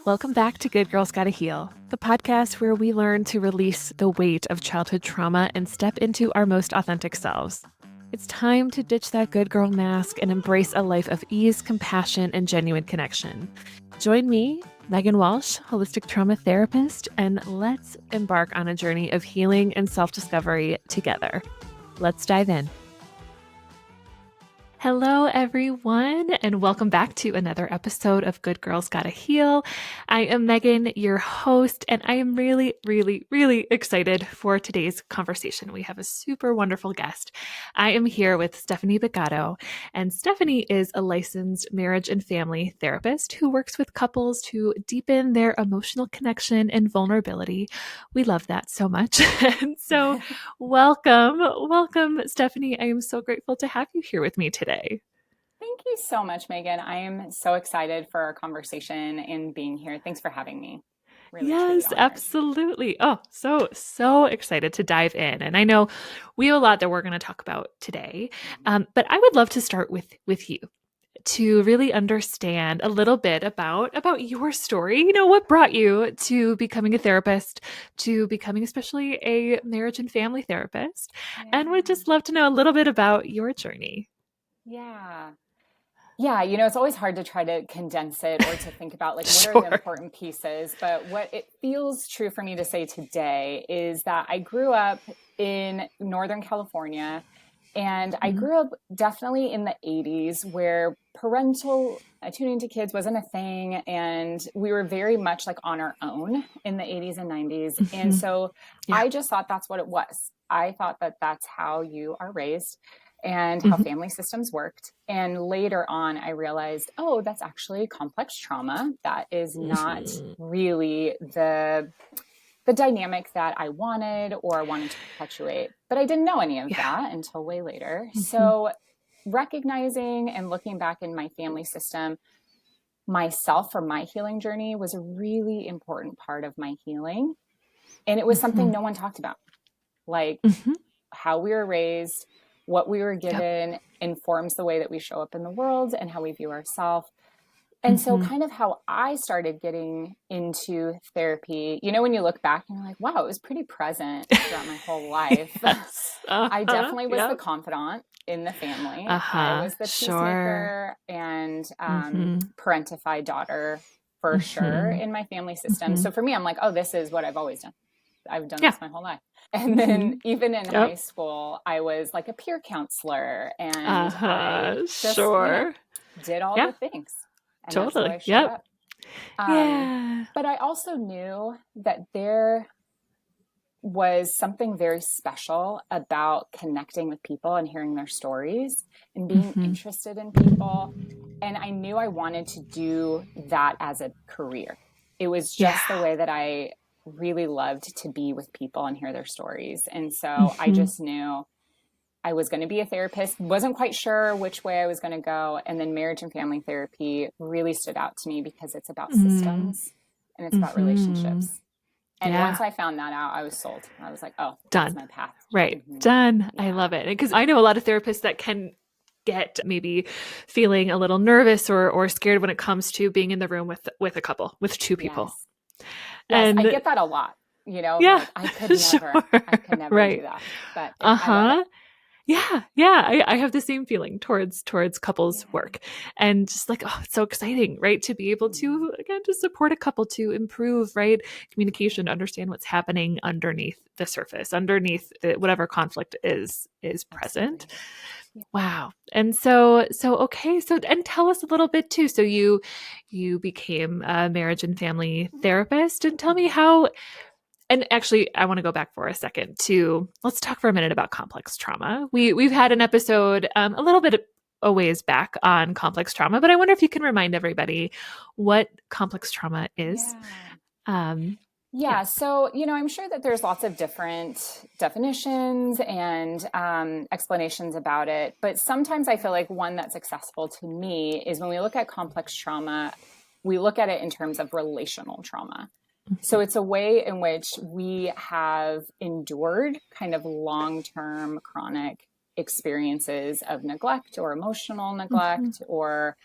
Welcome back to Good Girls Gotta Heal, the podcast where we learn to release the weight of childhood trauma and step into our most authentic selves. It's time to ditch that good girl mask and embrace a life of ease, compassion, and genuine connection. Join me, Megan Walsh, holistic trauma therapist, and let's embark on a journey of healing and self-discovery together. Let's dive in. Hello, everyone, and welcome back to another episode of Good Girls Gotta Heal. I am Megan, your host, and I am really, really, really excited for today's conversation. We have a super wonderful guest. I am here with Stephanie Bigato, and Stephanie is a licensed marriage and family therapist who works with couples to deepen their emotional connection and vulnerability. We love that so much. And so welcome, Stephanie. I am so grateful to have you here with me today. Thank you so much, Megan. I am so excited for our conversation and being here. Thanks for having me. Really, yes, absolutely. Oh, so excited to dive in. And I know we have a lot that we're going to talk about today, but I would love to start with you to really understand a little bit about your story. You know, what brought you to becoming a therapist, to becoming especially a marriage and family therapist, and would just love to know a little bit about your journey. Yeah, you know, it's always hard to try to condense it or to think about like what are the important pieces. But what it feels true for me to say today is that I grew up in Northern California, and I grew up definitely in the 80s where parental attuning to kids wasn't a thing. And we were very much like on our own in the 80s and 90s. And so I just thought that's what it was. I thought that that's how you are raised and how family systems worked. And later on, I realized, oh, that's actually complex trauma. That is not really the dynamic that I wanted or I wanted to perpetuate. But I didn't know any of that until way later. So recognizing and looking back in my family system, myself for my healing journey was a really important part of my healing. And it was something no one talked about, like how we were raised, what we were given informs the way that we show up in the world and how we view ourselves. And so kind of how I started getting into therapy, you know, when you look back and you're like, wow, it was pretty present throughout my whole life. I definitely was the confidant in the family. I was the peacemaker and parentified daughter for sure in my family system. So for me, I'm like, oh, this is what I've always done. I've done this my whole life. And then even in high school, I was like a peer counselor and I just did all the things. And totally. That's how I showed up. But I also knew that there was something very special about connecting with people and hearing their stories and being interested in people. And I knew I wanted to do that as a career. It was just the way that I really loved to be with people and hear their stories. And so I just knew I was going to be a therapist, wasn't quite sure which way I was going to go. And then marriage and family therapy really stood out to me because it's about systems and it's about relationships. And once I found that out, I was sold. I was like, oh, that's my path. Right. Done. I love it. Because I know a lot of therapists that can get maybe feeling a little nervous or scared when it comes to being in the room with a couple, with two people. Yes, and I get that a lot, you know, like, I could never do that, but I love it. I have the same feeling towards couples work, and just like, oh, it's so exciting, right? To be able to, again, to support a couple to improve, right? Communication, to understand what's happening underneath the surface, underneath whatever conflict is present. Wow. And so, and tell us a little bit too. So you became a marriage and family therapist, and tell me how, and actually I want to go back for a second to, let's talk for a minute about complex trauma. We've had an episode a little bit a ways back on complex trauma, but I wonder if you can remind everybody what complex trauma is. So, you know, I'm sure that there's lots of different definitions and explanations about it. But sometimes I feel like one that's accessible to me is when we look at complex trauma, we look at it in terms of relational trauma. So it's a way in which we have endured kind of long-term chronic experiences of neglect or emotional neglect or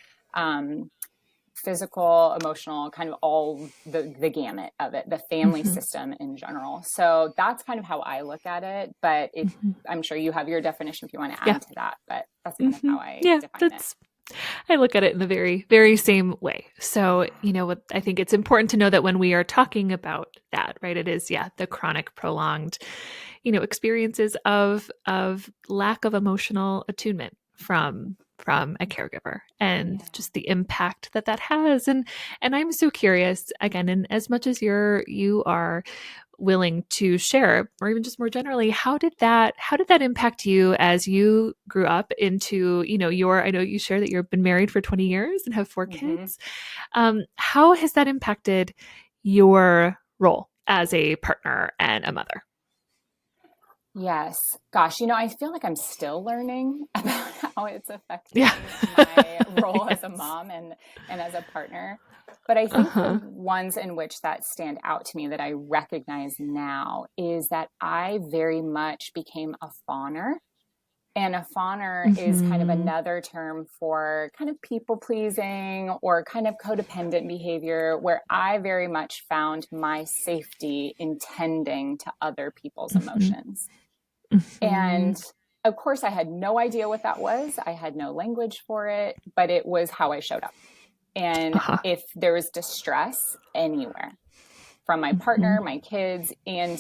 physical, emotional, kind of all the gamut of it, the family Mm-hmm. system in general. So that's kind of how I look at it. But Mm-hmm. I'm sure you have your definition if you want to Yeah. add to that, but that's kind of Mm-hmm. how I Yeah. define it. I look at it in the very, very same way. So, what I think it's important to know that when we are talking about that, right, it is, yeah, the chronic, prolonged, experiences of lack of emotional attunement from a caregiver and Yeah. just the impact that that has. And I'm so curious again, and as much as you are willing to share, or even just more generally, how did that impact you as you grew up into, your, I know you share that you've been married for 20 years and have 4 Mm-hmm. kids. How has that impacted your role as a partner and a mother? Yes. Gosh, I feel like I'm still learning about how it's Yeah. affecting my role as a Yes. mom and as a partner. But I think the Uh-huh. ones in which that stand out to me that I recognize now is that I very much became a fawner. And a fawner is kind of Mhm. another term for kind of people pleasing or kind of codependent behavior, where I very much found my safety in tending to other people's Mhm. emotions. Mhm. And of course, I had no idea what that was. I had no language for it, but it was how I showed up. And Uh-huh. if there was distress anywhere from my partner, Mhm. my kids, and,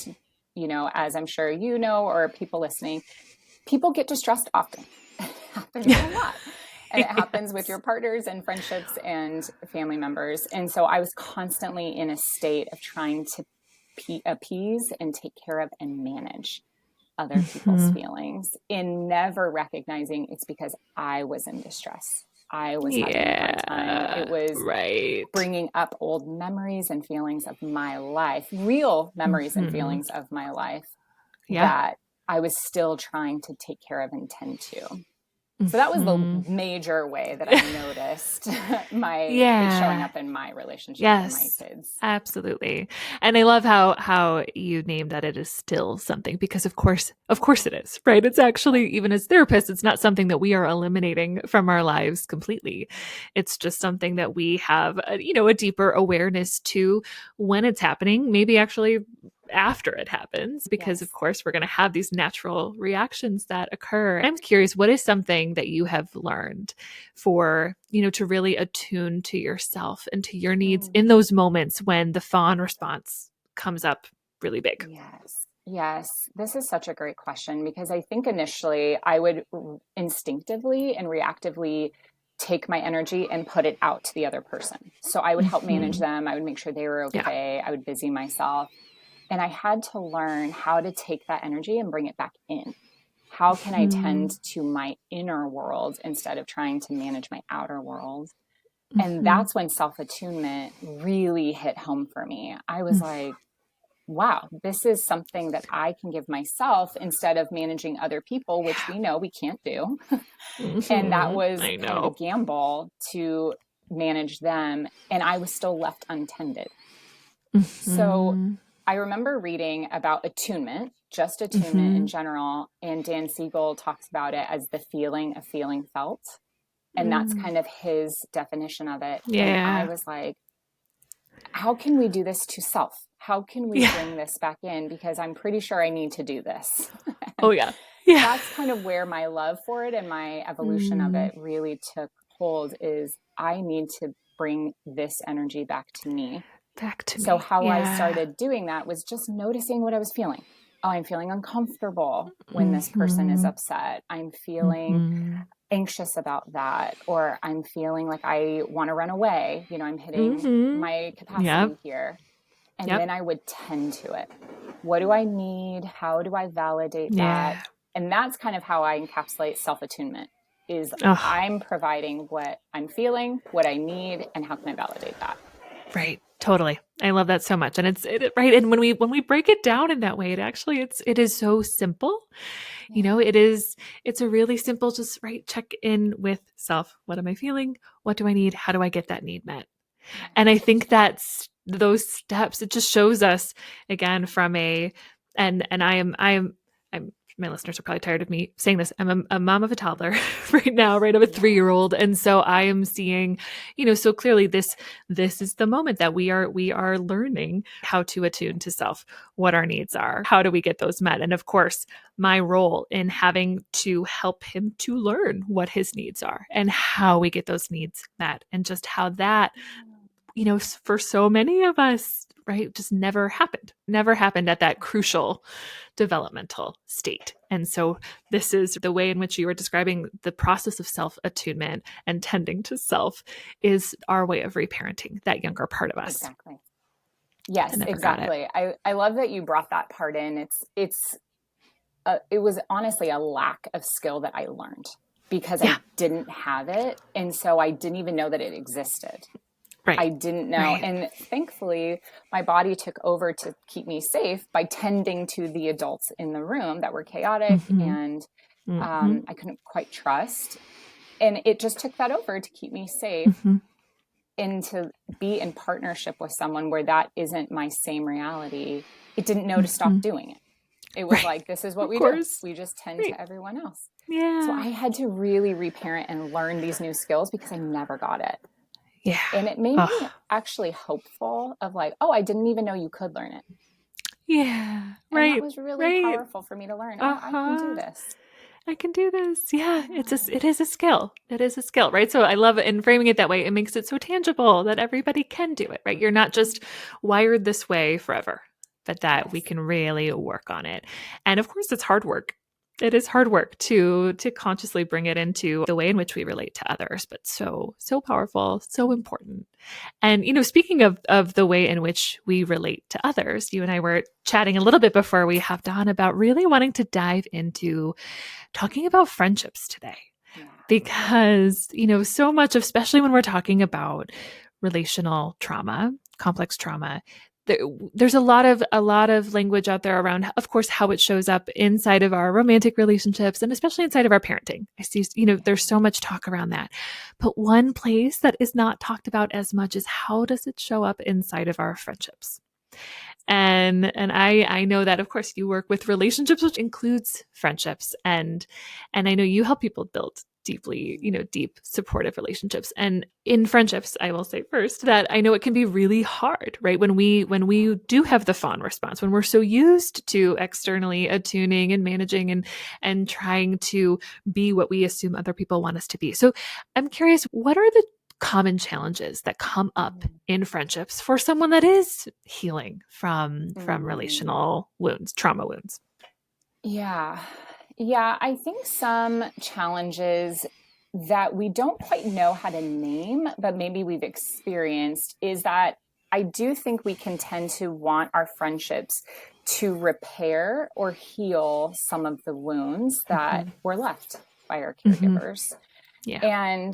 as I'm sure you know, or people listening, people get distressed often. It happens a lot. And it happens with Yes. your partners and friendships and family members. And so I was constantly in a state of trying to appease and take care of and manage other people's Mhm. feelings, in never recognizing it's because I was in distress. I was having a hard time. It Yeah. was Right. bringing up old memories and feelings of my life, real memories and Mhm. feelings of my life Yeah. that I was still trying to take care of and tend to. So that was the Mhm. major way that I noticed it showing Yeah. up in my relationship and my Yes, kids. absolutely. And I love how you named that it is still something, because of course it is, right? It's Yeah. actually, even as therapists, it's not something that we are eliminating from our lives completely. It's just something that we have a deeper awareness to when it's happening, maybe actually after it happens, because of Yes. course we're going to have these natural reactions that occur. I'm curious, what is something that you have learned for, to really attune to yourself and to your needs Mm. in those moments when the fawn response comes up really big? Yes. Yes. This is such a great question because I think initially I would instinctively and reactively take my energy and put it out to the other person. So I would help manage Mm-hmm. them. I would make sure they were Yeah. okay. I would busy myself. And I had to learn how to take that energy and bring it back in. How can I tend Mm-hmm. to my inner world instead of trying to manage my outer world? And Mm-hmm. that's when self attunement really hit home for me. I was like, wow, this is something that I can give myself instead of managing other people, which we know we can't do. And that Mm-hmm. was I kind of a know. gamble to manage them. And I was still left untended. So Mm-hmm. I remember reading about attunement, just attunement in Mm-hmm. general. And Dan Siegel talks about it as the feeling of feeling felt. And that's Mm. kind of his definition of it. And I Yeah. was like, how can we do this to self? How can we Yeah. bring this back in? Because I'm pretty sure I need to do this. Oh And yeah. Yeah. that's kind of where my love for it and my evolution of Mm. it really took hold, is I need to bring this energy back to me. Back to So me. how I Yeah. started doing that was just noticing what I was feeling. Oh, I'm feeling uncomfortable when this person is Mm-hmm. upset. I'm feeling Mm-hmm. anxious about that, or I'm feeling like I want to run away. I'm hitting Mm-hmm. my Yep. capacity here. And Yep. then I would tend to it. What do I need? How do I validate that? Yeah. And that's kind of how I encapsulate self-attunement, is Oh, I'm providing what I'm feeling, what I need, and how can I validate that? right. Totally. I love that so much. And right. And when we break it down in that way, it is so simple. Yeah. It's a really simple, just right, check in with self. What am I feeling? What do I need? How do I get that need met? And I Yes. think that's those steps, it just shows us again from a, and I'm my listeners are probably tired of me saying this. I'm a mom of a toddler right now, right? Of a 3-year-old. And so I am seeing, so clearly this is the moment that we are learning how to attune to self, what our needs are, how do we get those met? And of course, my role in having to help him to learn what his needs are and how we get those needs met, and just how that, for so many of us, right, just never happened at that crucial developmental state. And so this is the way in which you were describing the process of self-attunement and tending to self is our way of reparenting that younger part of us. Exactly. Yes, exactly. I love that you brought that part in. It was honestly a lack of skill that I learned because I didn't have it. And so I didn't even know that it existed. Right. I didn't know. Right. And thankfully, my body took over to keep me safe by tending to the adults in the room that were chaotic and I couldn't quite trust. And it just took that over to keep me safe and to be in partnership with someone where that isn't my same reality. It didn't know to stop doing it. It was like, this is what we do. We just tend to everyone else. Yeah. So I had to really reparent and learn these new skills because I never got it. Yeah. And it made me actually hopeful of like, oh, I didn't even know you could learn it. Yeah. And that was really powerful for me to learn. Oh, I can do this. I can do this. Yeah. It is a skill. It is a skill, right? So I love it, and framing it that way, it makes it so tangible that everybody can do it, right? You're not just wired this way forever, but that we can really work on it. And of course, it's hard work. It is hard work to consciously bring it into the way in which we relate to others, but so powerful, so important. And, speaking of the way in which we relate to others, you and I were chatting a little bit before we hopped on about really wanting to dive into talking about friendships today. Yeah. Because, so much, especially when we're talking about relational trauma, complex trauma, there's a lot of language out there around, of course, how it shows up inside of our romantic relationships and especially inside of our parenting. I see, there's so much talk around that. But one place that is not talked about as much is how does it show up inside of our friendships? And I know that, of course, you work with relationships, which includes friendships. And I know you help people build deep supportive relationships. And in friendships, I will say first that I know it can be really hard, right? When we do have the fawn response, when we're so used to externally attuning and managing and trying to be what we assume other people want us to be. So I'm curious, what are the common challenges that come up in friendships for someone that is healing from relational wounds, trauma wounds? Yeah, I think some challenges that we don't quite know how to name, but maybe we've experienced, is that I do think we can tend to want our friendships to repair or heal some of the wounds that were left by our caregivers. Yeah. And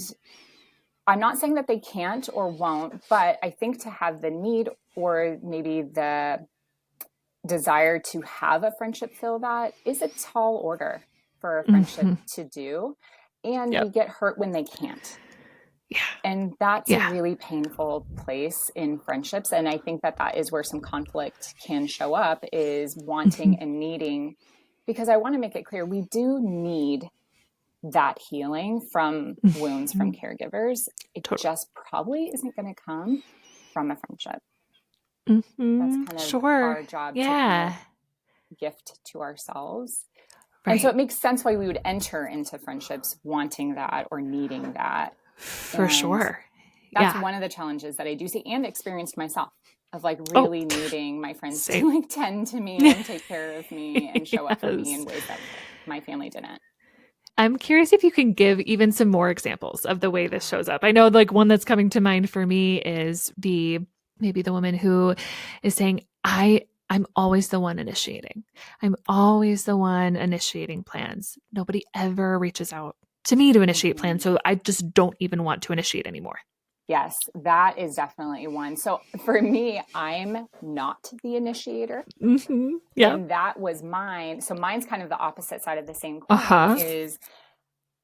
I'm not saying that they can't or won't, but I think to have the need or maybe the desire to have a friendship fill that is a tall order for a friendship to do. And we get hurt when they can't. Yeah. And that's a really painful place in friendships. And I think that is where some conflict can show up, is wanting and needing, because I want to make it clear, we do need that healing from wounds from caregivers. It just probably isn't going to come from a friendship. That's kind of our job to kind of gift to ourselves. Right. And so it makes sense why we would enter into friendships wanting that or needing that. For sure. That's one of the challenges that I do see and experienced myself, of like really needing my friends to like tend to me and take care of me and show up for me in ways that my family didn't. I'm curious if you can give even some more examples of the way this shows up. I know like one that's coming to mind for me is maybe the woman who is saying, I'm always the one initiating. I'm always the one initiating plans. Nobody ever reaches out to me to initiate plans. So I just don't even want to initiate anymore. Yes, that is definitely one. So for me, I'm not the initiator. Yeah. And that was mine. So mine's kind of the opposite side of the same coin, is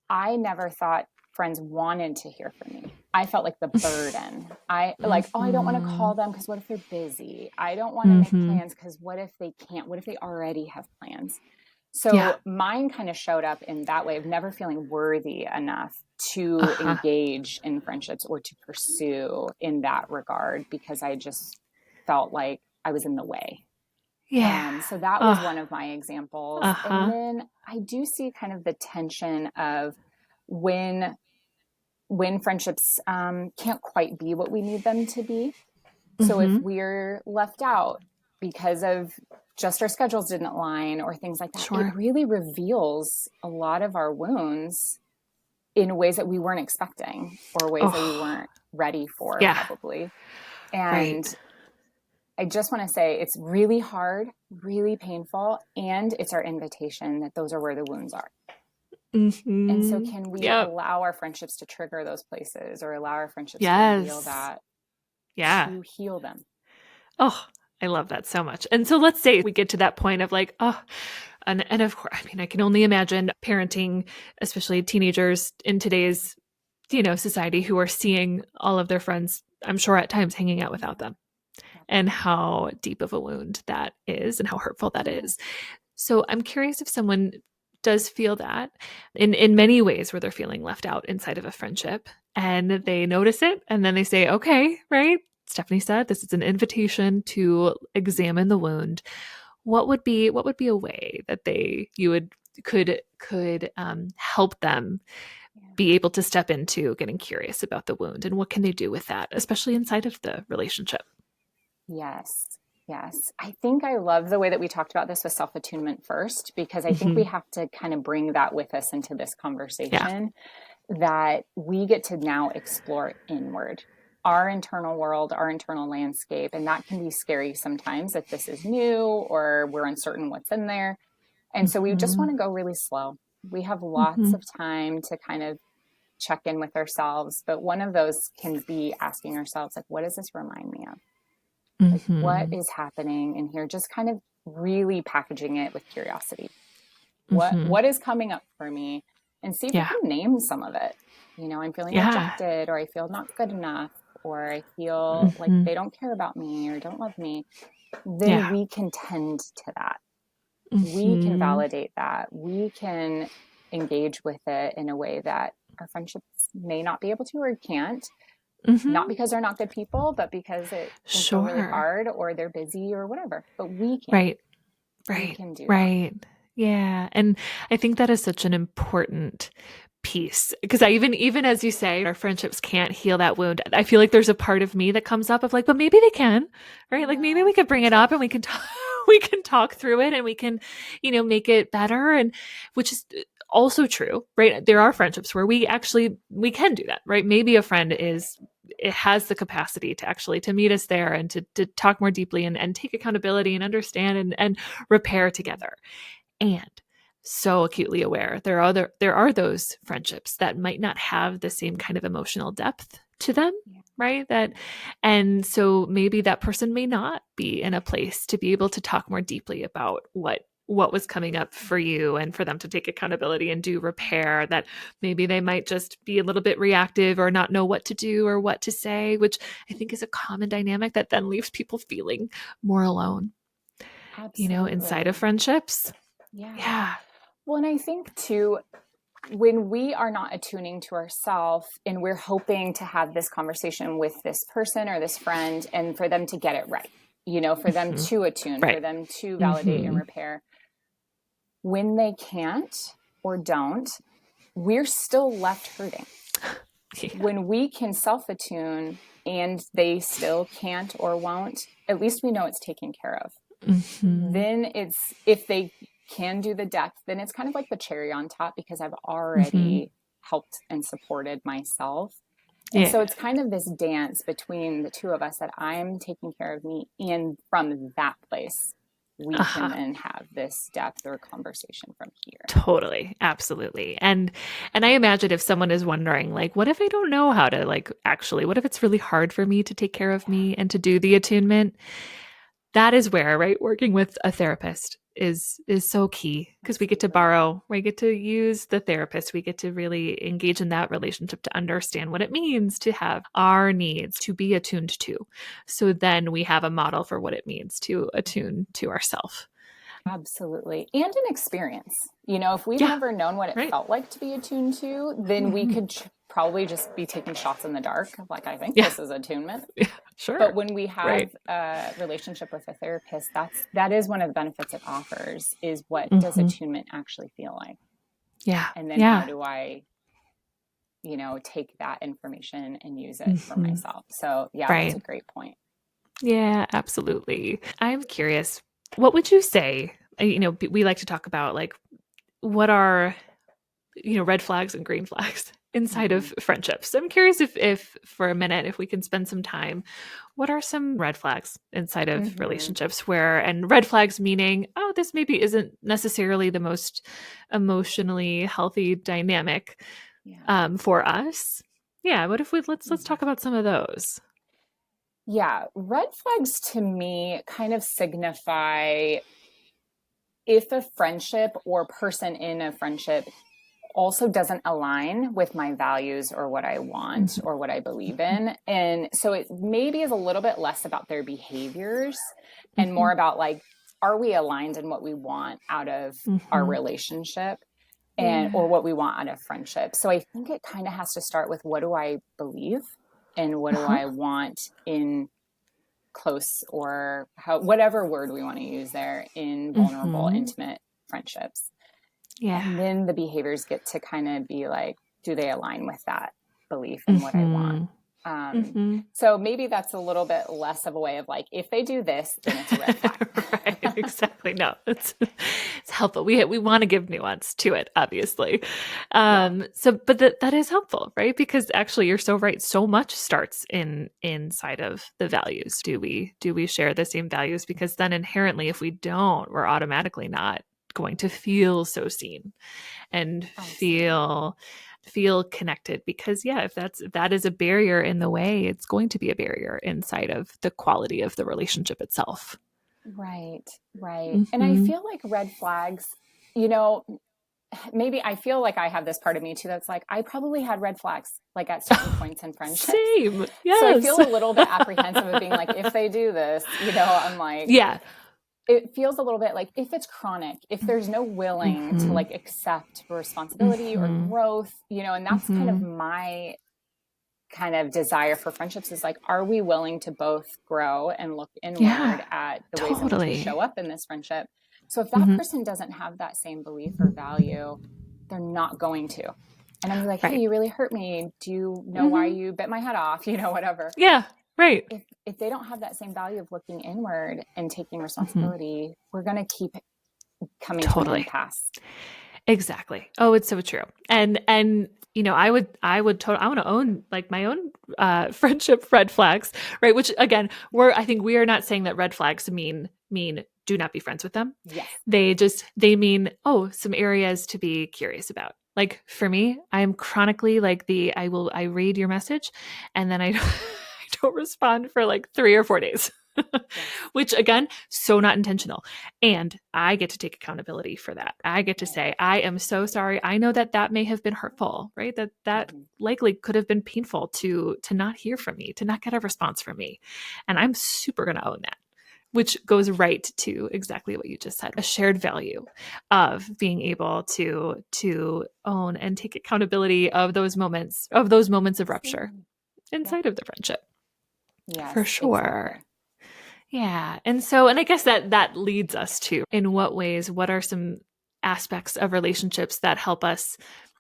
I never thought friends wanted to hear from me. I felt like the burden. I don't want to call them because what if they're busy? I don't want to make plans because what if they can't? What if they already have plans? Yeah. So mine kind of showed up in that way of never feeling worthy enough to Uh-huh. engage in friendships or to pursue in that regard because I just felt like I was in the way. Yeah. So that was Oh, one of my examples. And uh-huh. then I do see kind of the tension of when friendships can't quite be what we need them to be. So if Mm-hmm. we're left out because of just our schedules didn't align or things like that, it Sure. really reveals a lot of our wounds in ways that we weren't expecting or ways that we Oh, weren't ready for, yeah. probably. And Right. I just want to say it's really hard, really painful, and it's our invitation that those are where the wounds are. And so, Mm-hmm. can we Yep. allow our friendships to trigger those places or allow our friendships to reveal Yes. that Yeah. to heal them? Oh, I love that so much. And so let's say we get to that point of like, oh, and of course, I mean, I can only imagine parenting, especially teenagers in today's, society who are seeing all of their friends, I'm sure at times hanging out without them, Yeah. and how deep of a wound that is and how hurtful that Yeah. is. So I'm curious if someone does feel that in many ways where they're feeling left out inside of a friendship and they notice it and then they say, okay, right? Stephanie said this is an invitation to examine the wound. What would be a way that you would could help them Yeah. be able to step into getting curious about the wound, and what can they do with that, especially inside of the relationship? Yes. Yes. I think I love the way that we talked about this with self attunement first, because I think we Mm-hmm. have to kind of bring that with us into this Yeah. conversation that we get to now explore inward, our internal world, our internal landscape. And that can be scary sometimes if this is new or we're uncertain what's in there. And so we just Mm-hmm. want to go really slow. We have lots Mm-hmm. of time to kind of check in with ourselves. But one of those can be asking ourselves, like, what does this remind me of? Like, what Mm-hmm. is happening in here? Just kind of really packaging it with curiosity. What Mm-hmm. what is coming up for me? And see if we Yeah. can name some of it. I'm feeling Yeah. rejected, or I feel not good enough, or I feel like Mm-hmm. they don't care about me or don't love me. Then Yeah. we can tend to that. We can Mm-hmm. validate that. We can engage with it in a way that our friendships may not be able to or can't, not Mm-hmm. because they're not good people, but because it can feel really Sure. hard or they're busy or whatever. But Right. we Right. can do that. Right. Yeah. And I think that is such an important piece because I even as you say, our friendships can't heal that wound. I feel like there's a part of me that comes up of like, but maybe they can, right? Like maybe Yeah, we could bring me it too. up and we can talk, we can talk through it and we can, make it better. And which is also true, right? There are friendships where we can do that, right? Maybe a friend it has the capacity to actually to meet us there and to talk more deeply and take accountability and understand and repair together. And so acutely aware there are those friendships that might not have the same kind of emotional depth to them, Yeah. right? That and so maybe that person may not be in a place to be able to talk more deeply about what was coming up for you and for them to take accountability and do repair. That maybe they might just be a little bit reactive or not know what to do or what to say, which I think is a common dynamic that then leaves people feeling more alone, inside of Absolutely. friendships. Yeah. Yeah. Well, and I think too, when we are not attuning to ourselves and we're hoping to have this conversation with this person or this friend and for them to get it right, for them Mhm. to attune, for Right. them to validate and Hmm. repair, when they can't or don't, we're still left hurting. Yeah. When we can self attune and they still can't or won't, at least we know it's taken care of. Hmm. Then if they can do the depth, then it's kind of like the cherry on top because I've Hmm. already helped and supported myself. And Yeah. so it's kind of this dance between the two of us that I'm taking care of me. And from that place, we can Uh-huh. then have this depth or conversation from here. Totally. Absolutely. And I imagine if someone is wondering, like, what if I don't know how to like actually, what if it's really hard for me to take care of Yeah, me and to do the attunement? That is where, right, working with a therapist is so key because absolutely. we get to use the therapist, we get to really engage in that relationship to understand what it means to have our needs to be attuned to. So then we have a model for what it means to attune to ourself. Absolutely. And an experience. You know, if we've Yeah, never known what it right. felt like to be attuned to, then we Hmm. could probably just be taking shots in the dark. Like, I think Yeah, this is attunement. yeah, But sure. when we Right. have a relationship with a therapist, that is one of the benefits it offers, is what does Hmm. attunement actually feel like? Yeah, And then how yeah. do I, take that information and use it for Hmm. myself? So yeah, that's a Right. great point. Yeah, absolutely. I'm curious, what would you say? We like to talk about like what are, red flags and green flags inside Mm-hmm. of friendships. I'm curious if for a minute, if we can spend some time, what are some red flags inside of Mm-hmm. relationships and red flags meaning, oh, this maybe isn't necessarily the most emotionally healthy dynamic Yeah. for us. Yeah, what if let's Mm-hmm. talk about some of those. Yeah, red flags to me kind of signify if a friendship or person in a friendship also doesn't align with my values or what I want Mhm. or what I believe in. And so it maybe is a little bit less about their behaviors and Mhm. more about like, are we aligned in what we want out of our Mhm. relationship and Yeah. or what we want out of friendship? So I think it kind of has to start with what do I believe and what do Uh-huh. I want in close or whatever word we want to use there in vulnerable, Mhm. intimate friendships. Yeah. And then the behaviors get to kind of be like, do they align with that belief and what I want? Mhm. Um, Mhm. so maybe that's a little bit less of a way of like, if they do this, then it's a red flag. Right, exactly. No, it's helpful. We want to give nuance to it, obviously. Yeah. But that is helpful, right? Because actually, you're so right. So much starts inside of the values. Do we share the same values? Because then inherently, if we don't, we're automatically not going to feel so seen and Absolutely. feel connected, because yeah, if that is a barrier in the way, it's going to be a barrier inside of the quality of the relationship itself. Right. Right. And I Hmm. feel like red flags, you know, maybe I feel like I have this part of me too that's like, I probably had red flags like at certain points in friendships. Same, So I yes. feel a little bit apprehensive of being like, if they do this, I'm like, Yeah. it feels a little bit like if it's chronic, if there's no willing to Hmm. like accept responsibility or Hmm. growth, and that's kind of Hmm. my kind of desire for friendships is like, are we willing to both grow and look Yeah, inward at the ways in which we show totally. up in this friendship? So if that Hmm. person doesn't have that same belief or value, they're not going to. And I'm like, hey, Right. you really hurt me. Do you know why Hmm. you bit my head off? Whatever. Yeah, right. If they don't have that same value of looking inward and taking Hmm. responsibility, we're going to keep coming to an Totally. impasse. Exactly. Oh, it's so true. And I want to own like my own friendship red flags, right? Which again, I think we are not saying that red flags mean do not be friends with them. Yes. They mean, oh, some areas to be curious about. Like for me, I am chronically like I read your message and then I don't, I don't respond for like 3 or 4 days. Yes. Which again, so not intentional. And I get to take accountability for that. I get to Right. say, I am so sorry. I know that may have been hurtful, right? That Mm-hmm. likely could have been painful to not hear from me, to not get a response from me. And I'm super going to own that, which goes right to exactly what you just said, a shared value of being able to own and take accountability of those moments of rupture Absolutely. Yep. inside of the friendship, for Yes, sure. exactly. Yeah. And I guess that leads us to, in what ways, what are some aspects of relationships that help us,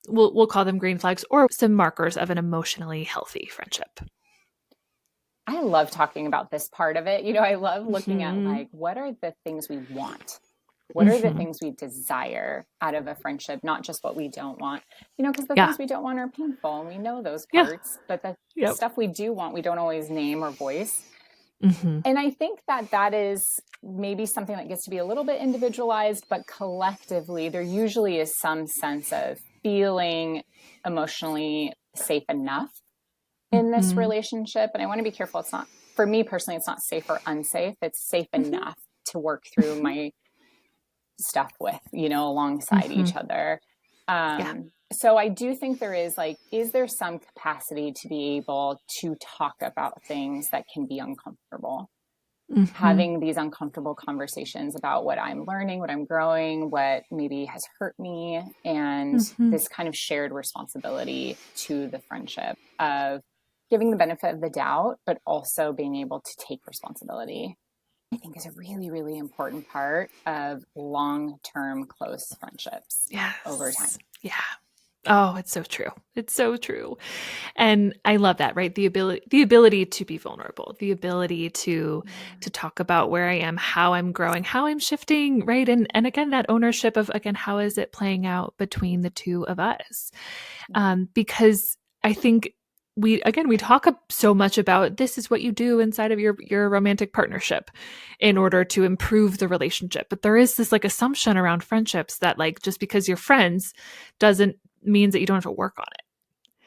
we'll call them green flags or some markers of an emotionally healthy friendship. I love talking about this part of it. I love looking at Hmm. like, what are the things we want? What are the Hmm. things we desire out of a friendship, not just what we don't want? Because the Yeah. things we don't want are painful and we know those Yeah. parts, but the Yep. stuff we do want, we don't always name or voice. Hmm. And I think that is maybe something that gets to be a little bit individualized, but collectively, there usually is some sense of feeling emotionally safe enough in this Hmm. relationship. And I want to be careful. It's not, for me personally, it's not safe or unsafe. It's safe Hmm. enough to work through my stuff with, alongside Hmm. each other. Yeah. So I do think there is like, is there some capacity to be able to talk about things that can be uncomfortable? Mm-hmm. having these uncomfortable conversations about what I'm learning, what I'm growing, what maybe has hurt me, and Mm-hmm. this kind of shared responsibility to the friendship of giving the benefit of the doubt, but also being able to take responsibility, I think is a really, really important part of long-term close friendships over time. Yes. Yeah. Oh, it's so true. It's so true. And I love that, right? The ability to be vulnerable, the ability to talk about where I am, how I'm growing, how I'm shifting, right? And again, that ownership of, again, how is it playing out between the two of us? Because I think we talk so much about this is what you do inside of your romantic partnership in order to improve the relationship. But there is this like assumption around friendships that like just because you're friends doesn't means that you don't have to work on it.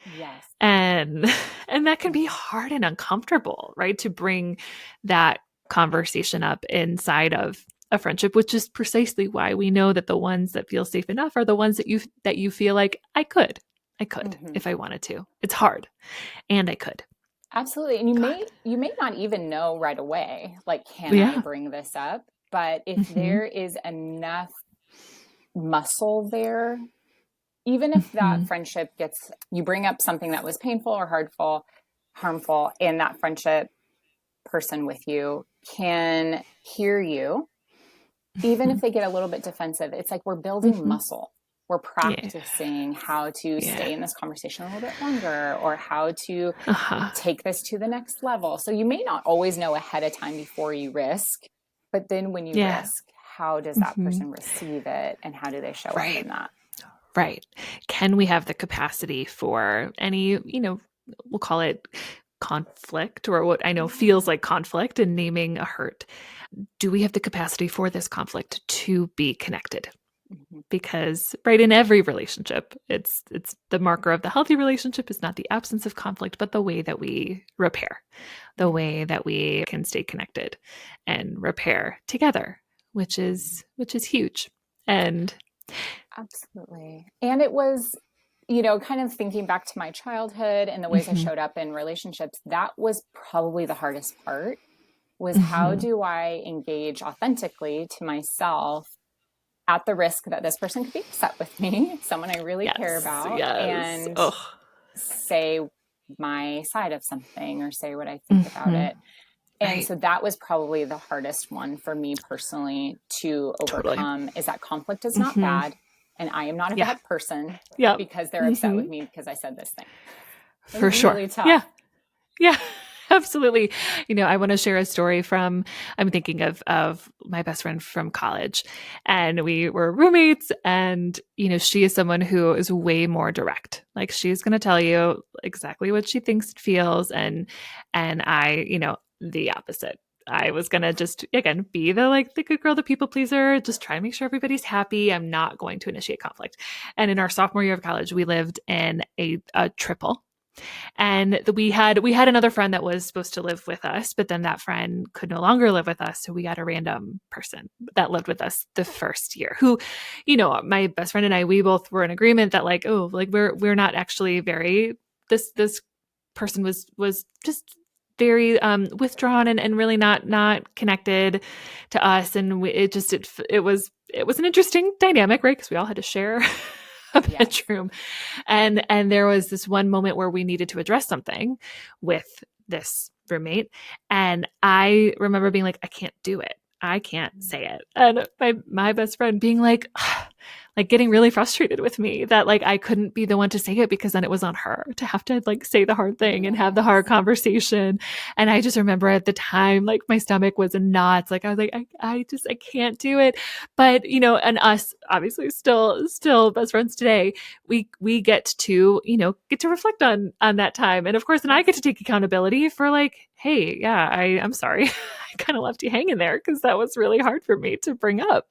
Yes. And and that can be hard and uncomfortable, right? To bring that conversation up inside of a friendship, which is precisely why we know that the ones that feel safe enough are the ones that you feel like I could Mm-hmm. if I wanted to. It's hard, and I could. Absolutely. And God. you may not even know right away, like, can I Yeah. bring this up? But if Mm-hmm. there is enough muscle there, even if Mm-hmm. that friendship gets, you bring up something that was painful or harmful, and that friendship person with you can hear you, even Mm-hmm. if they get a little bit defensive, it's like we're building Mm-hmm. muscle. We're Yeah. practicing how to Yeah. stay in this conversation a little bit longer, or how to Uh-huh. take this to the next level. So you may not always know ahead of time before you risk, but then when you Yeah. risk, how does that Mm-hmm. person receive it and how do they show up Right. in that? Right. Can we have the capacity for any, we'll call it conflict or what I know feels Yeah. like conflict and naming a hurt? Do we have the capacity for this conflict to be connected? Mm-hmm. Because right in every relationship, it's the marker of the healthy relationship is not the absence of conflict, but the way that we repair, the Mm-hmm. way that we can stay connected and repair together, which is huge. And Absolutely. And it was, kind of thinking back to my childhood and the ways I mhm, showed up in relationships, that was probably the hardest part, was how mhm. do I engage authentically to myself at the risk that this person could be upset with me, someone I really care Yes, about, yes. and Oh, say my side of something or say what I think about mhm. it. And Right. so that was probably the hardest one for me personally to Totally. overcome, is that conflict is not Mhm. bad. And I am not a Yeah. bad person Yep. because they're upset with Mhm. me because I said this thing. It was For sure. really Yeah. tough. Yeah. Absolutely. I want to share a story from I'm thinking of my best friend from college, and we were roommates, and she is someone who is way more direct. Like she's going to tell you exactly what she thinks and feels, and I, the opposite. I was going to just again be the good girl, the people pleaser, just try to make sure everybody's happy. I'm not going to initiate conflict. And in our sophomore year of college, we lived in a triple, and we had another friend that was supposed to live with us, but then that friend could no longer live with us, so we got a random person that lived with us the first year, who, my best friend and I, we both were in agreement that like, oh, like we're not actually very, this person was just very withdrawn and really not connected to us, and it was an interesting dynamic, right? Because we all had to share a Yes. bedroom, and there was this one moment where we needed to address something with this roommate, and I remember being like, I can't do it, I can't say it, and my best friend being like getting really frustrated with me that like I couldn't be the one to say it, because then it was on her to have to like say the hard thing and have the hard Yes. conversation. And I just remember at the time, like my stomach was in knots. Like I was like, I can't do it. But and us obviously still best friends today. We get to reflect on that time. And of course, then I get Yes. to take accountability for like, hey, yeah, I'm sorry. I kind of left you hanging there because that was really hard for me to bring up.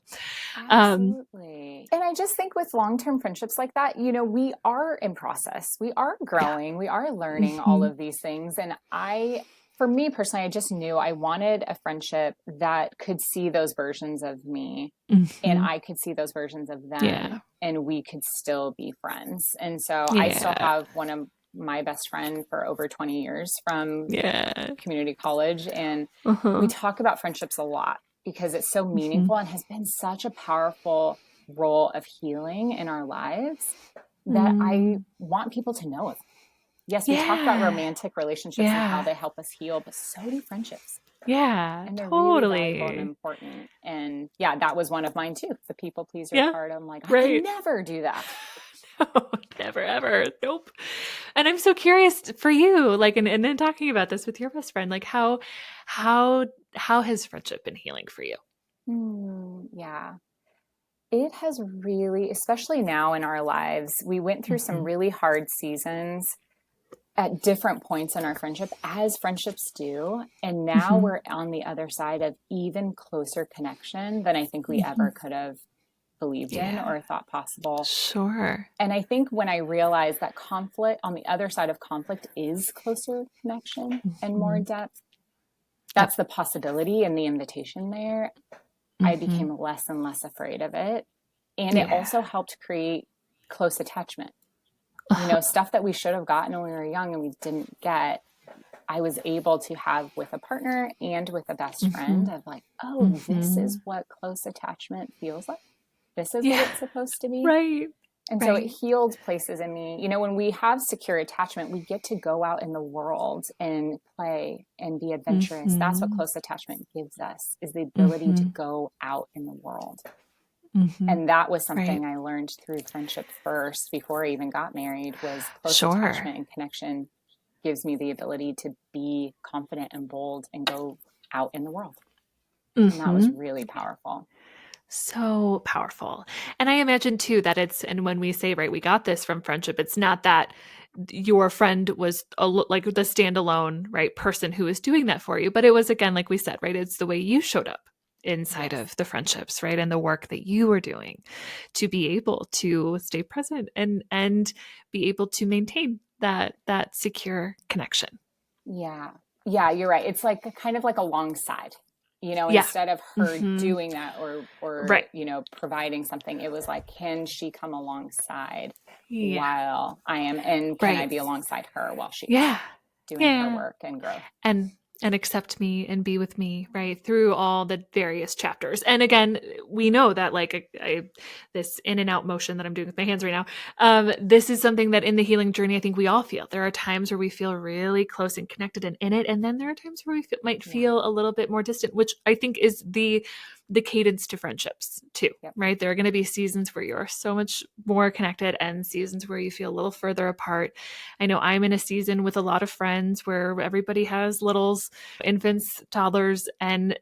Um, Absolutely. And I just think with long term friendships like that, we are in process, we are yeah. growing, we are learning all Mm-hmm. of these things. And for me personally, I just knew I wanted a friendship that could see those versions of me and Mm-hmm. I could see those versions of them Yeah. and we could still be friends. And so I still Yeah. have one of my best friend for over 20 years from Yeah. community college. And we Uh-huh. talk about friendships a lot because it's so Hmm. meaningful and has been such a powerful role of healing in our lives that I Mm. want people to know of. Yes, we talk about Yeah. romantic relationships and how Yeah. they help us heal, but so do friendships. Yeah. And they're really valuable and Totally. important. And yeah, that was one of mine too. The people pleaser Yeah. part. I'm like, I could Right. never do that. No, never ever. Nope. And I'm so curious for you, like, and then talking about this with your best friend, like how how has friendship been healing for you? Yeah. It has really, especially now in our lives, we went through some Hmm. really hard seasons at different points in our friendship, as friendships do. And now Hmm. we're on the other side of even closer connection than I think we Hmm. ever could have believed in Yeah. or thought possible. Sure. And I think when I realized that conflict, on the other side of conflict, is closer connection and more Hmm. depth, Yep. that's the possibility and the invitation there. I Hmm. became less and less afraid of it. And it Yeah. also helped create close attachment. Stuff that we should have gotten when we were young and we didn't get, I was able to have with a partner and with a best Hmm. friend of like, oh, this Hmm. is what close attachment feels like. This is what Yeah. it's supposed to be. Right. And so it Right. healed places in me. When we have secure attachment, we get to go out in the world and play and be adventurous. That's what Hmm. close attachment gives us, is the ability to Hmm. go out in the world. Hmm. And that was Right. something I learned through friendship first before I even got married, was close Sure. attachment and connection gives me the ability to be confident and bold and go out in the world. And that was Hmm. really powerful. So powerful. And I imagine too that it's, and when we say, right, we got this from friendship, it's not that your friend was like the standalone, right, person who was doing that for you, but it was, again, like we said, right, it's the way you showed up inside Yes. of the friendships, right, and the work that you were doing to be able to stay present and be able to maintain that secure connection. Yeah. Yeah, you're right. It's like kind of like alongside, Yeah. instead of her Hmm. doing that or Right. providing something, it was like, can she come alongside Yeah. while I am, and can I Right. be alongside her while she's Yeah. doing her Yeah. work and growth? and and accept me and be with me, right, through all the various chapters. And again, we know that, like, this in and out motion that I'm doing with my hands right now, this is something that in the healing journey I think we all feel. There are times where we feel really close and connected and in it, and then there are times where we might Yeah. feel a little bit more distant, which I think is the cadence to friendships too, Yep. right? There are going to be seasons where you're so much more connected and seasons where you feel a little further apart. I know I'm in a season with a lot of friends where everybody has littles, infants, toddlers, and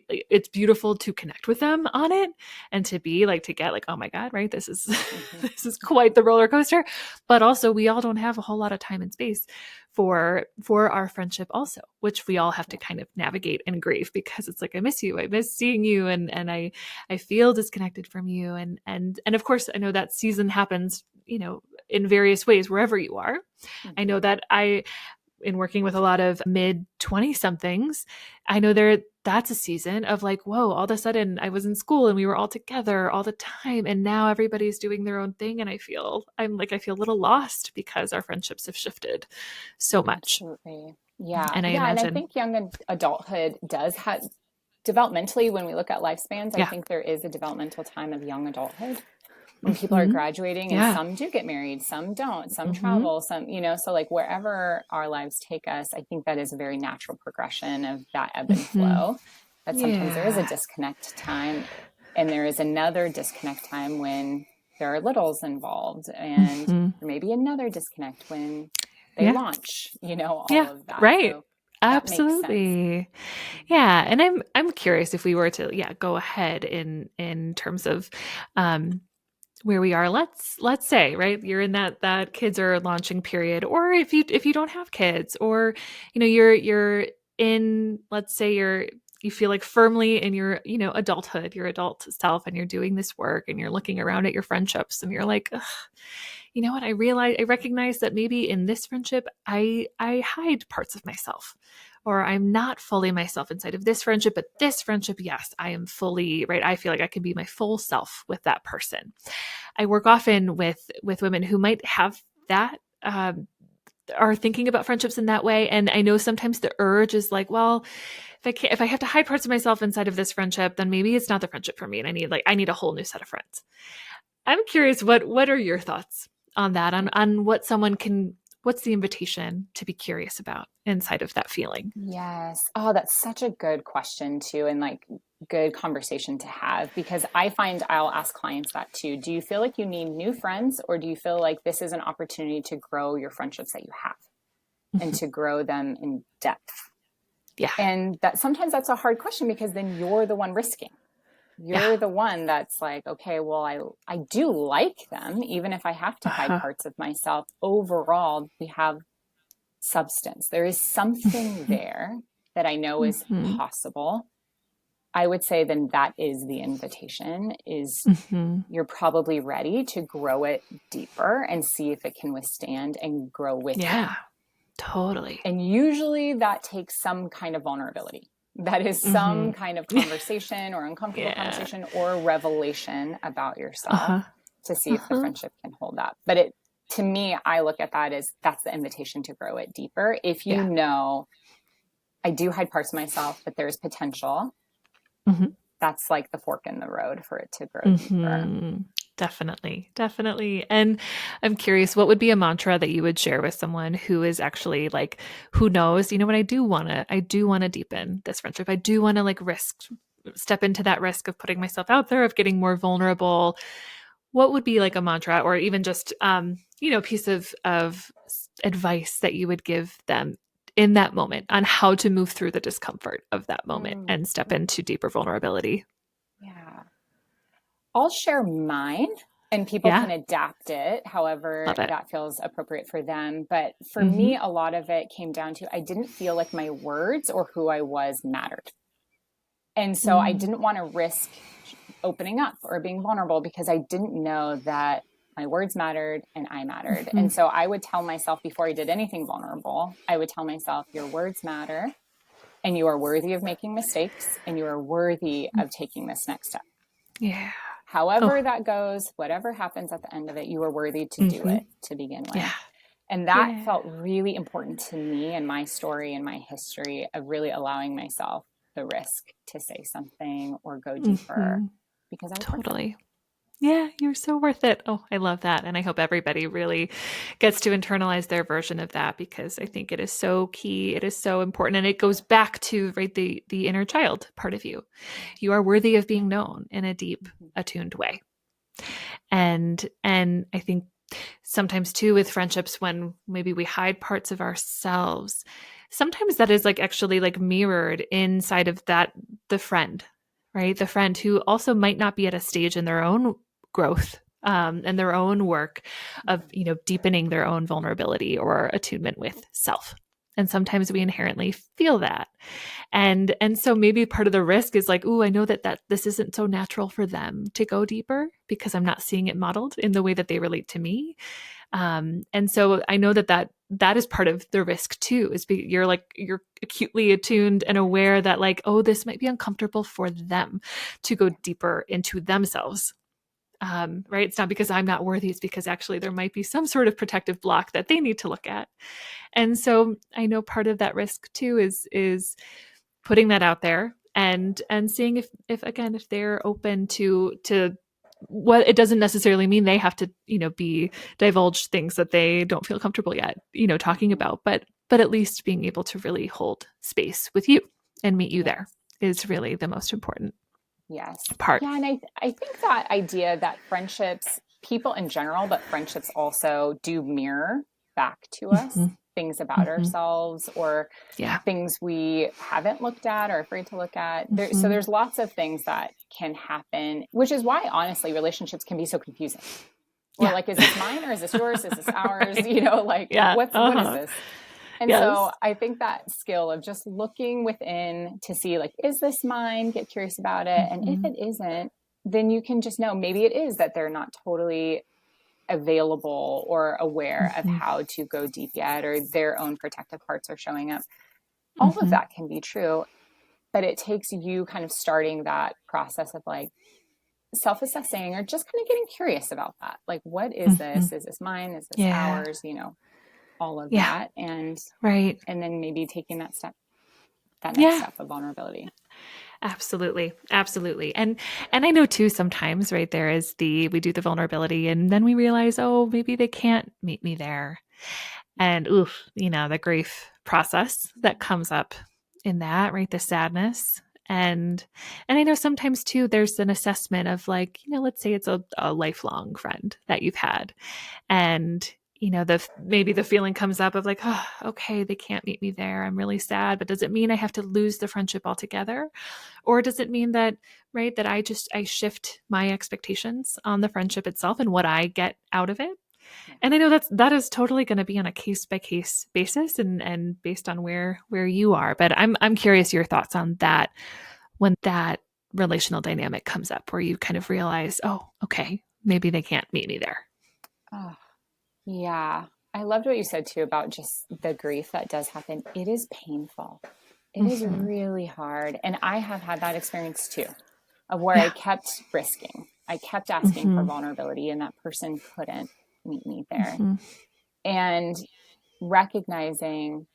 it's beautiful to connect with them on it and to be like, to get like, oh my God, right, this is Mm-hmm. this is quite the roller coaster. But also, we all don't have a whole lot of time and space for our friendship also, which we all have to Yep. kind of navigate and grieve, because it's like, I miss you, I miss seeing you, and I feel disconnected from you, and of course I know that season happens, in various ways wherever you are. I Mm-hmm. know that in working with a lot of mid 20 somethings, I know that's a season of like, whoa, all of a sudden I was in school and we were all together all the time. And now everybody's doing their own thing. And I feel a little lost because our friendships have shifted so much. Absolutely. Yeah. And I Yeah. And I imagine, think young adulthood does have, developmentally, when we look at lifespans, I yeah. think there is a developmental time of young adulthood when people are Hmm. graduating, and Yeah. some do get married, some don't, some Hmm. travel, so like wherever our lives take us, I think that is a very natural progression of that ebb and Hmm. flow. That sometimes there is a Yeah. disconnect time, and there is another disconnect time when there are littles involved, and Hmm. there may be another disconnect when they Yeah. launch, all Yeah. of that. Right. So that makes sense. Absolutely. Yeah. And I'm curious if we were to, yeah, go ahead in terms of um where we are. Let's say, right, you're in that kids are launching period, or if you don't have kids, or you're in, let's say you feel like firmly in your adulthood, your adult self, and you're doing this work and you're looking around at your friendships and you're like, ugh, you know what, I recognize that maybe in this friendship I hide parts of myself, or I'm not fully myself inside of this friendship, but this friendship, yes, I am fully, right, I feel like I can be my full self with that person. I work often with women who might have that are thinking about friendships in that way. And I know sometimes the urge is like, well, if I have to hide parts of myself inside of this friendship, then maybe it's not the friendship for me. And I need a whole new set of friends. I'm curious, what are your thoughts on that? On what someone can, what's the invitation to be curious about inside of that feeling? Yes. Oh, that's such a good question too, and like good conversation to have, because I find I'll ask clients that too. Do you feel like you need new friends, or do you feel like this is an opportunity to grow your friendships that you have and to grow them in depth? Yeah. And that sometimes that's a hard question, because then you're the one risking. You're the one that's like, okay, well, I do like them, even if I have to hide parts of myself. Overall, we have substance. There is something there that I know is possible. I would say then that is the invitation, is you're probably ready to grow it deeper and see if it can withstand and grow with you. Totally. And usually that takes some kind of vulnerability. That is some kind of conversation or uncomfortable conversation or revelation about yourself to see if the friendship can hold up. But to me, I look at that as that's the invitation to grow it deeper. If you know, I do hide parts of myself, but there's potential. That's like the fork in the road for it to grow deeper. Definitely. Definitely. And I'm curious, what would be a mantra that you would share with someone who is actually like, who knows, you know what, I do want to deepen this friendship. I do want to like step into that risk of putting myself out there, of getting more vulnerable. What would be like a mantra, or even just, piece of advice that you would give them in that moment on how to move through the discomfort of that moment and step into deeper vulnerability? Yeah. I'll share mine, and people can adapt it however that feels appropriate for them. But for me, a lot of it came down to I didn't feel like my words or who I was mattered. And so I didn't want to risk opening up or being vulnerable, because I didn't know that my words mattered and I mattered. And so I would tell myself, before I did anything vulnerable, I would tell myself, your words matter, and you are worthy of making mistakes, and you are worthy of taking this next step. Yeah. However that goes, whatever happens at the end of it, you are worthy to do it to begin with. Yeah. And that felt really important to me and my story and my history of really allowing myself the risk to say something or go deeper, because I was totally. Yeah, you're so worth it. Oh, I love that. And I hope everybody really gets to internalize their version of that, because I think it is so key. It is so important. And it goes back to the inner child part of you. You are worthy of being known in a deep, attuned way. And I think sometimes too with friendships, when maybe we hide parts of ourselves, sometimes that is like actually like mirrored inside of that, the friend, right? The friend who also might not be at a stage in their own growth and their own work of, deepening their own vulnerability or attunement with self. And sometimes we inherently feel that. And so maybe part of the risk is like, ooh, I know that this isn't so natural for them to go deeper, because I'm not seeing it modeled in the way that they relate to me. And so I know that is part of the risk too, is you're acutely attuned and aware that like, oh, this might be uncomfortable for them to go deeper into themselves. Right? It's not because I'm not worthy. It's because actually there might be some sort of protective block that they need to look at. And so I know part of that risk too is putting that out there and seeing if they're open to what, it doesn't necessarily mean they have to, be divulge things that they don't feel comfortable yet, talking about, but at least being able to really hold space with you and meet you there is really the most important part. Yeah. And I think that idea that friendships, people in general, but friendships also do mirror back to us things about ourselves, or things we haven't looked at or afraid to look at. So there's lots of things that can happen, which is why honestly relationships can be so confusing. Or like, is this mine or is this yours? Is this ours? What is this? And so I think that skill of just looking within to see, like, is this mine? Get curious about it. And if it isn't, then you can just know maybe it is that they're not totally available or aware of how to go deep yet, or their own protective parts are showing up. All of that can be true, but it takes you kind of starting that process of like self-assessing, or just kind of getting curious about that. Like, what is this? Is this mine? Is this ours? all of Yeah. that, Right. and then maybe taking that next Yeah. step of vulnerability. Absolutely. Absolutely. And I know too sometimes, right, there is we do the vulnerability and then we realize, oh, maybe they can't meet me there. And oof, the grief process that comes up in that, right? The sadness. And I know sometimes too there's an assessment of like, let's say it's a lifelong friend that you've had. And the maybe the feeling comes up of like, oh, okay, they can't meet me there. I'm really sad. But does it mean I have to lose the friendship altogether? Or does it mean that, right, that I shift my expectations on the friendship itself and what I get out of it? Yeah. And I know that is totally going to be on a case by case basis and based on where you are. But I'm curious your thoughts on that when that relational dynamic comes up where you kind of realize, oh, okay, maybe they can't meet me there. Oh, yeah. I loved what you said too about just the grief that does happen. It is painful. It is Mm-hmm. really hard. And I have had that experience too, of where I Yeah. kept risking. I kept asking for Mm-hmm. vulnerability, and that person couldn't meet me there. Mm-hmm. And recognizing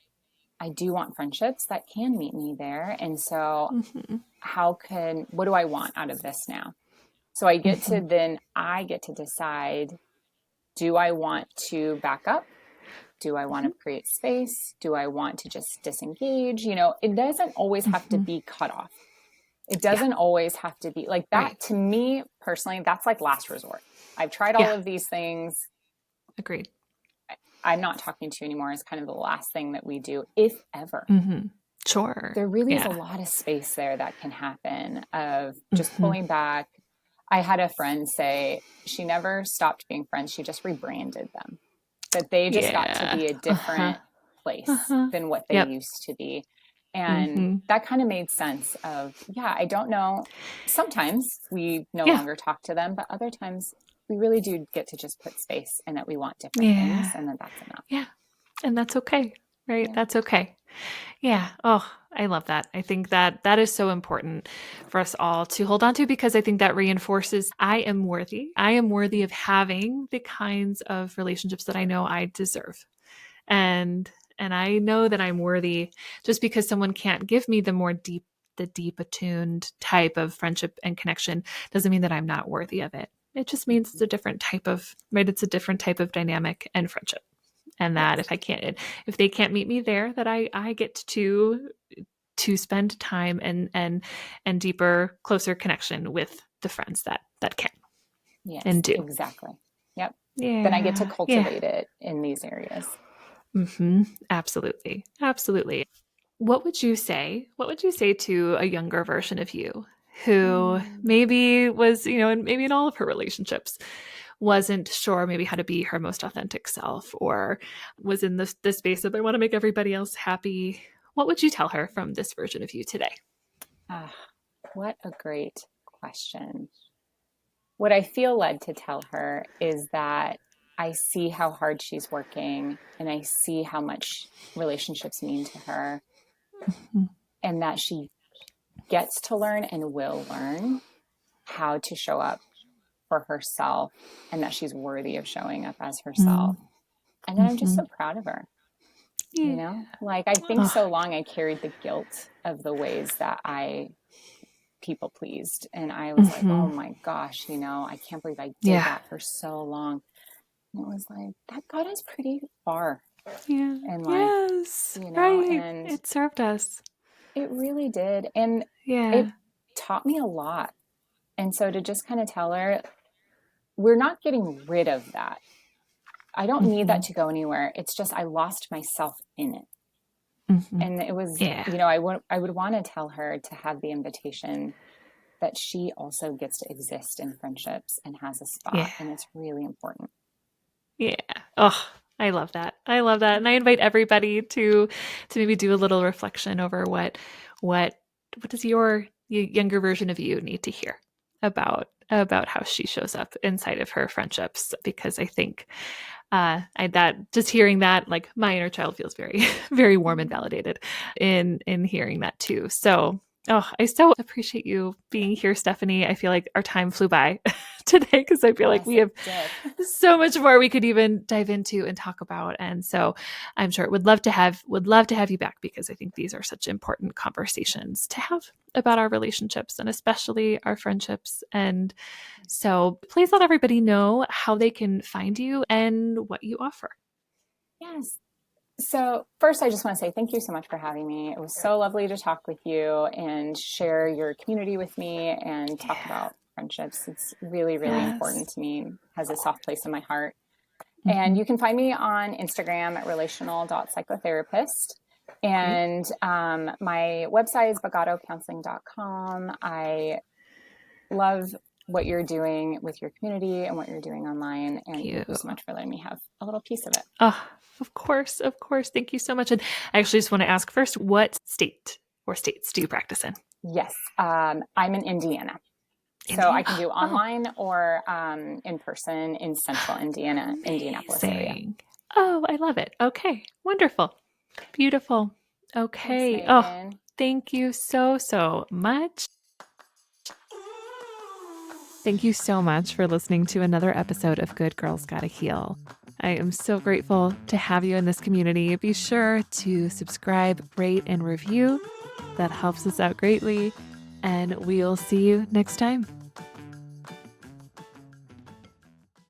I do want friendships that can meet me there. And so, Mm-hmm. what do I want out of this now? So I get to decide, do I want to back up? Do I want to create space? Do I want to just disengage? It doesn't always have to Mm-hmm. be cut off. It Yeah. doesn't always have to be like that. Right. To me personally, that's like last resort. I've tried all Yeah. of these things. Agreed. I'm not talking to you anymore is kind of the last thing that we do, if ever. Mm-hmm. Sure. There really is a Yeah. lot of space there that can happen of just Mm-hmm. pulling back. I had a friend say she never stopped being friends. She just rebranded them, that they just got to Yeah. be a Uh-huh. different place Uh-huh. than what they Yep. used to be. And Mm-hmm. that kind of made sense of, yeah, I don't know. Sometimes we no Yeah. longer talk to them, but other times we really do get to just put space and that we want different things Yeah. and that that's enough. Yeah. And that's okay. Right. Yeah. That's okay. Yeah. Oh, I love that. I think that is so important for us all to hold on to because I think that reinforces I am worthy. I am worthy of having the kinds of relationships that I know I deserve. And and I know that I'm worthy just because someone can't give me the deep attuned type of friendship and connection doesn't mean that I'm not worthy of it. It just means it's a different type of right it's a different type of dynamic and friendship. And that Yes. if they can't meet me there, that I get to spend time and deeper, closer connection with the friends that can and Yes, do. exactly. Yep. Then I get to Yeah. Yeah. cultivate it in these areas. Mm-hmm. Absolutely. Absolutely. What would you say? What would you say to a younger version of you who Mm. maybe was, and maybe in all of her relationships wasn't sure maybe how to be her most authentic self or was in this space of I want to make everybody else happy. What would you tell her from this version of you today? Ah, what a great question. What I feel led to tell her is that I see how hard she's working and I see how much relationships mean to her, Mm-hmm. and that she gets to learn and will learn how to show up for herself and that she's worthy of showing up as herself. And then I'm just Mm-hmm. so proud of her. Yeah. Like I think Oh, so long I carried the guilt of the ways that I people pleased. And I was like, oh mm-hmm. my gosh, I can't believe I did Yeah. that for so long. And it was like, that got us pretty far Yeah. in life, Yes. Right. and It served us. it really did. And it Yeah. taught me a lot. And so to just kind of tell her, we're not getting rid of that. I don't need Mm-hmm. that to go anywhere. It's just I lost myself in it. Mm-hmm. And it was, Yeah. I would want to tell her to have the invitation that she also gets to exist in friendships and has a Yeah. spot. And it's really important. Yeah. Oh, I love that. I love that. And I invite everybody to maybe do a little reflection over what does your younger version of you need to hear about how she shows up inside of her friendships because I think that just hearing that like my inner child feels very very warm and validated in hearing that too. So, oh, I so appreciate you being here, Stephanie. I feel like our time flew by. today because I feel like Yes, we it have did. so much more we could even dive into and talk about. And so I'm sure would love to have you back because I think these are such important conversations to have about our relationships and especially our friendships. And so please let everybody know how they can find you and what you offer. Yes. So, first, I just want to say thank you so much for having me. It was so lovely to talk with you and share your community with me and talk Yeah. about friendships. It's really, really Yes. important to me, has a soft place in my heart. And Mm-hmm. you can find me on Instagram at relational.psychotherapist. Great. And my website is bagadocounseling.com. I love what you're doing with your community and what you're doing online. Thank And thank you so you. much for letting me have a little piece of it. Oh, of course. Of course. Thank you so much. And I actually just want to ask first, what state or states do you practice in? Yes, I'm in Indiana. So I Indiana. can do Oh, online or in person in central Indiana, Indianapolis area. amazing. Oh, I love it. Okay. Wonderful. Beautiful. Thanks, Okay. Oh, Megan. thank you so, so much. Thank you so much for listening to another episode of Good Girls Gotta Heal. I am so grateful to have you in this community. Be sure to subscribe, rate, and review. That helps us out greatly. And we'll see you next time.